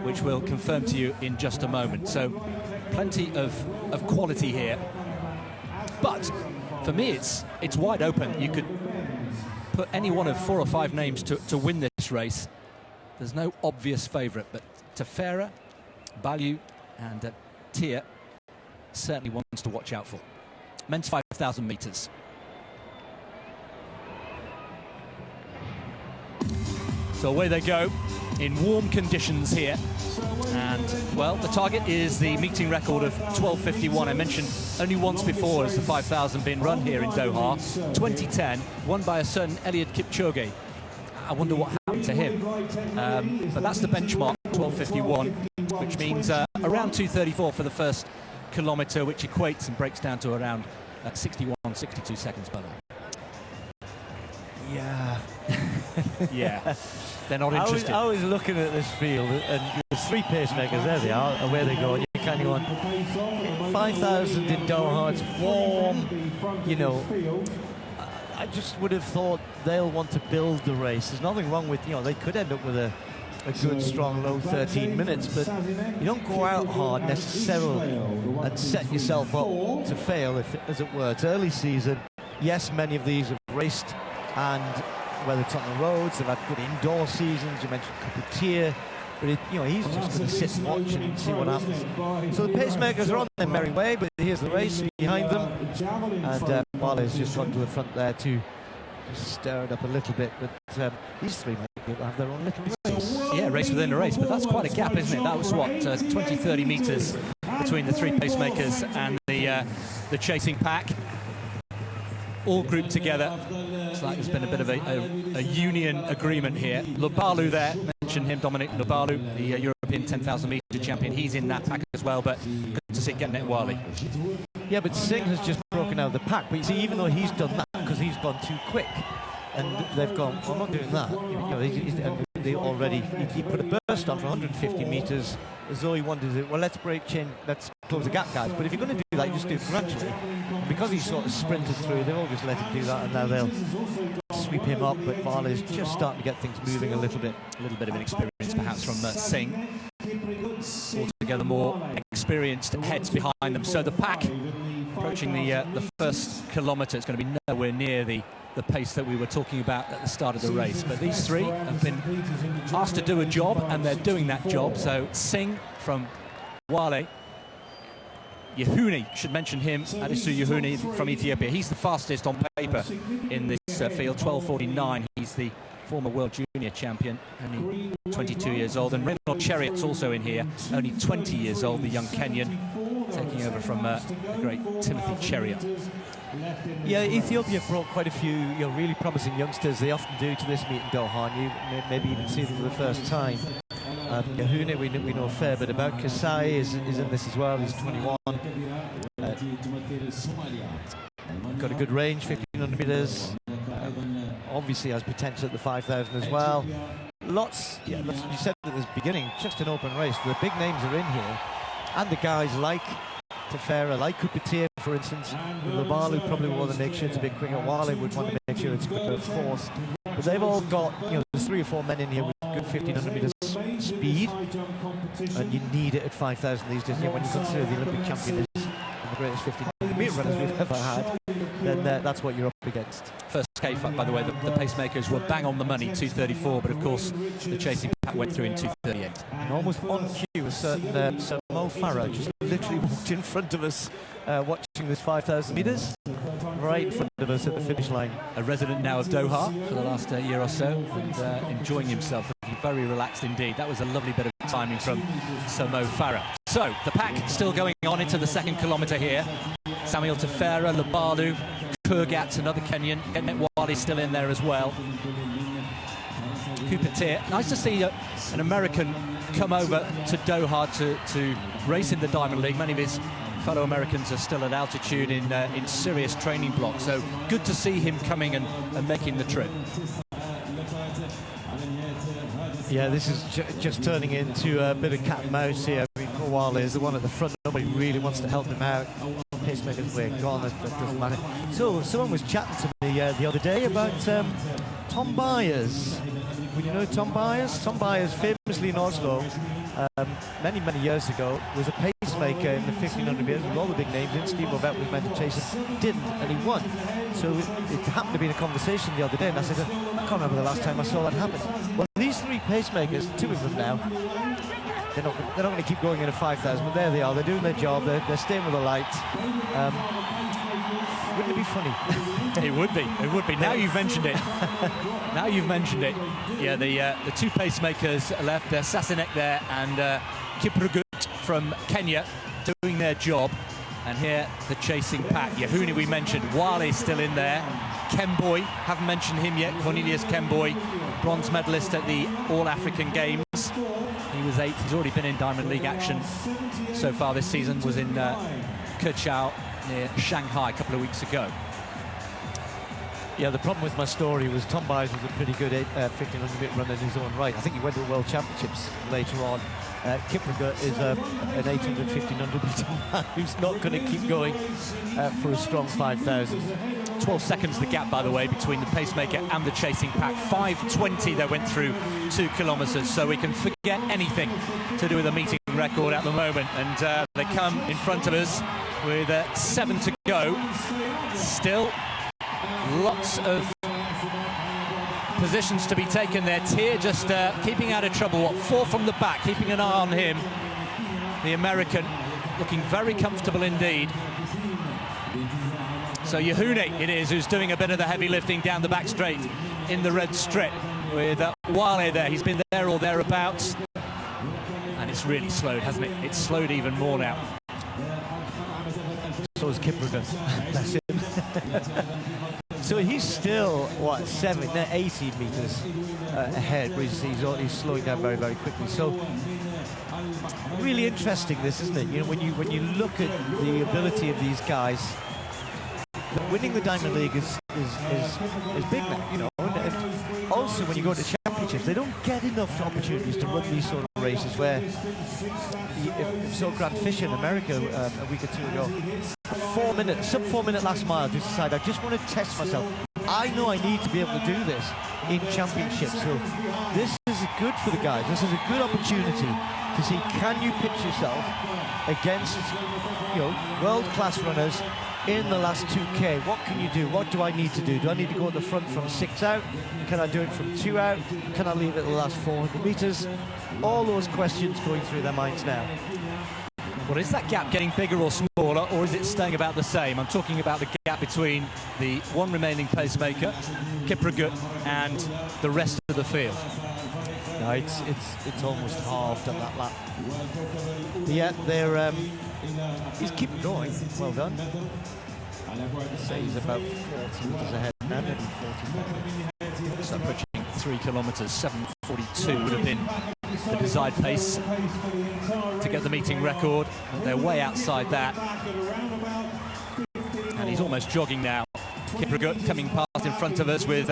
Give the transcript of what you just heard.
which we'll confirm to you in just a moment. So plenty of quality here. But for me, it's wide open. You could put any one of 4 or 5 names to win this race. There's no obvious favourite, but Tefera, Balyu and Tia certainly wants to watch out for. Men's 5,000 metres. So away they go in warm conditions here. And, well, the target is the meeting record of 12:51. I mentioned only once before has the 5,000 been run here in Doha. 2010, won by a certain Eliud Kipchoge. I wonder what happened to him. But that's the benchmark, 12:51, which means around 2:34 for the first kilometre, which equates and breaks down to around 61, 62 seconds by the way. Yeah. Yeah. They're not interested. I was looking at this field, and there's 3 pacemakers. There they are, and where they go. And you're kind of going, 5,000 in Doha, it's warm, you know. I just would have thought they'll want to build the race. There's nothing wrong with, they could end up with a good, strong, low 13 minutes, but you don't go out hard necessarily and set yourself up to fail, as it were. It's early season. Yes, many of these have raced, and whether it's on the roads, they've had good indoor seasons. You mentioned Coupetia, but he's just going to sit and watch and see what happens. So the pacemakers are on their merry way, but here's the race behind them, and Wale's just gone to the front there to stir it up a little bit. But these 3 might have their own little race. Yeah, race within a race, but that's quite a gap, isn't it? That was what 20, 30 metres between the 3 pacemakers and the chasing pack. All grouped together. It's like there's been a bit of a union agreement here. Lubalu there, mentioned him, Dominic Lubalu, the European 10,000 metre champion. He's in that pack as well, but good to see getting it Wale. Yeah, but Singh has just broken out of the pack. But you see, even though he's done that, because he's gone too quick, and they've gone, well, I'm not doing that. He put a burst on for 150 metres as though he wanted to, well, let's close the gap, guys. But if you're going to do that, you just do it gradually. And because he's sort of sprinted through, they'll all just let him do that, and now they'll sweep him up. But Wale is just starting to get things moving a little bit. A little bit of inexperience, perhaps, from Singh. Altogether more experienced heads behind them. So the pack approaching the first kilometre. It's going to be nowhere near the pace that we were talking about at the start of the race. But these 3 have been asked to do a job, and they're doing that job. So Singh from Wale. Yehuni, should mention him, Adisu Yehuni from Ethiopia. He's the fastest on paper in this field, 12:49. He's the former World Junior champion, only 22 years old. And Reynald Cheriot's also in here, only 20 years old, the young Kenyan, taking over from the great Timothy Cheriot. Yeah, Ethiopia brought quite a few really promising youngsters. They often do to this meet in Doha, and you maybe even see them for the first time. Yehuni, we know a fair bit about. Kasai is in this as well. He's 21. Got a good range, 1,500 metres. Obviously has potential at the 5,000 as well. Lots, you said at the beginning, just an open race. The big names are in here, and the guys like Tefera, like Coupetia, for instance. Lubalu probably want to make sure it's a bit quicker. Wale would want to make sure it's quicker, of course. But they've all got, there's 3 or 4 men in here with good 1,500 metres speed, and you need it at 5,000 these days. When you consider the Olympic champion is the greatest 1,500 metre runners we've ever had, then that's what you're up against. First K, by the way, the pacemakers were bang on the money, 2:34, but of course the chasing pack went through in 2:38. And almost on cue, a certain Mo Farah just literally walked in front of us, watching this 5,000 metres, right in front of us at the finish line. A resident now of Doha for the last year or so, and enjoying himself, very relaxed indeed. That was a lovely bit of timing from Mo Farah. So the pack still going on into the second kilometre here. Samuel Tefera, Lubalu, Kurgat, another Kenyan. Getnet Wale still in there as well. Coupetia. Nice to see an American come over to Doha to race in the Diamond League. Many of his fellow Americans are still at altitude in serious training blocks. So good to see him coming and making the trip. Yeah, this is just turning into a bit of cat and mouse here. I mean, Wale is the one at the front. Nobody really wants to help him out. Pacemakers way gone. That doesn't matter. So someone was chatting to me the other day about Tom Byers. Would you know Tom Byers? Tom Byers, famously in Oslo, many, many years ago, was a pacemaker in the 1500 metres with all the big names in. Steve Ovett was meant to chase him, didn't, and he won. So it happened to be in a conversation the other day, and I said, I can't remember the last time I saw that happen. Well, these three pacemakers, two of them now, they're not going to keep going in a 5,000, but there they are. They're doing their job. They're staying with the lights. Wouldn't it be funny? It would be. It would be. Now you've mentioned it. Now you've mentioned it. Yeah, the two pacemakers left. Sasinek there and Kiprugut from Kenya doing their job. And here the chasing pack. Yahuni we mentioned. Wale still in there. Kemboy, haven't mentioned him yet. Cornelius Kemboy, bronze medalist at the All-African Games. He was 8th. He's already been in Diamond League action so far this season. Was in Keqiao near Shanghai a couple of weeks ago. Yeah, the problem with my story was Tom Byers was a pretty good 1500 metre runner in his own right. I think he went to the World Championships later on. Kiprugut is an 800, 1500 metre man who's not going to keep going for a strong 5,000. 12 seconds the gap, by the way, between the pacemaker and the chasing pack. 5:20 they went through 2 kilometres, so we can forget anything to do with a meeting record at the moment. And they come in front of us with 7 to go. Still lots of positions to be taken there. Tier just keeping out of trouble. 4 from the back, keeping an eye on him. The American looking very comfortable indeed. So Yahuni it is who's doing a bit of the heavy lifting down the back straight in the red strip with Wale there. He's been there or thereabouts. And it's really slowed, hasn't it? It's slowed even more now. So is Kiprugut. Bless him. So he's still, what, 18 metres ahead, where he's slowing down very, very quickly. So really interesting, this, isn't it? You know, when you look at the ability of these guys, winning the Diamond League is big now, you know. And also, when you go to championships, they don't get enough opportunities to run these sort of races. Where if so, Grant Fisher in America a week or two ago, sub 4 minute last mile, just decided I just want to test myself. I know I need to be able to do this in championships. So this is good for the guys. This is a good opportunity to see, can you pitch yourself against, you know, world-class runners in the last 2K. What can you do? What do I need to do? Do I need to go at the front from 6 out? Can I do it from 2 out? Can I leave it the last 400 metres? All those questions going through their minds now. Well, is that gap getting bigger or smaller, or is it staying about the same? I'm talking about the gap between the one remaining pacemaker, Kiprugut, and the rest of the field. No, it's almost halved at that lap. Yeah, they're he's keeping going. Well done. I'd say he's about 40 metres ahead now, maybe 45. It's approaching 3 kilometres. 7:42 would have been the desired pace to get the meeting record. They're way outside that. And he's almost jogging now. Kiprugut coming past in front of us with